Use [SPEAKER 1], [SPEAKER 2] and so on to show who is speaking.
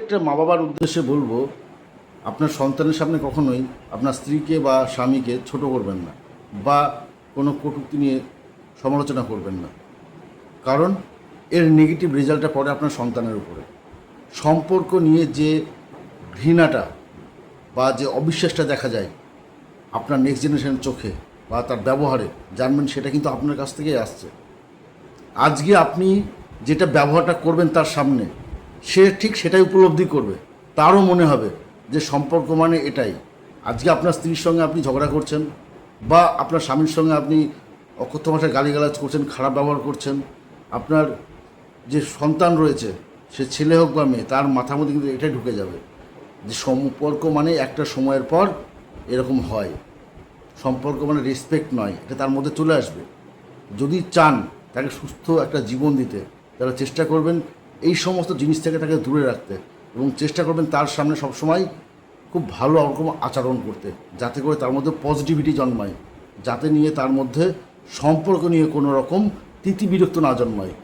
[SPEAKER 1] প্রত্যেকটা মা বাবার উদ্দেশ্যে বলবো, আপনার সন্তানের সামনে কখনোই আপনার স্ত্রীকে বা স্বামীকে ছোট করবেন না, বা কোনো কটূক্তি নিয়ে সমালোচনা করবেন না। কারণ এর নেগেটিভ রেজাল্টটা পড়ে আপনার সন্তানের উপরে। সম্পর্ক নিয়ে যে ঘৃণাটা বা যে অবিশ্বাসটা দেখা যায় আপনার নেক্সট জেনারেশনের চোখে বা তার ব্যবহারে, জানবেন সেটা কিন্তু আপনার কাছ থেকেই আসছে। আজকে আপনি যেটা ব্যবহারটা করবেন তার সামনে, সে ঠিক সেটাই উপলব্ধি করবে। তারও মনে হবে যে সম্পর্ক মানে এটাই। আজকে আপনার স্ত্রীর সঙ্গে আপনি ঝগড়া করছেন, বা আপনার স্বামীর সঙ্গে আপনি অকথ্য ভাষায় গালিগালাজ করছেন, খারাপ ব্যবহার করছেন, আপনার যে সন্তান রয়েছে, সে ছেলে হোক বা মেয়ে, তার মাথার মধ্যে কিন্তু এটাই ঢুকে যাবে যে সম্পর্ক মানে একটা সময়ের পর এরকম হয়। সম্পর্ক মানে রেসপেক্ট নয়, এটা তার মধ্যে চলে আসবে। যদি চান তাকে সুস্থ একটা জীবন দিতে, তারা চেষ্টা করবেন এই সমস্ত জিনিস থেকে তাকে দূরে রাখতে, এবং চেষ্টা করবেন তার সামনে সবসময় খুব ভালো রকম আচরণ করতে, যাতে করে তার মধ্যে পজিটিভিটি জন্মায়, যাতে নিয়ে তার মধ্যে সম্পর্ক নিয়ে কোনো রকম তিতিবিরক্ত না জন্মায়।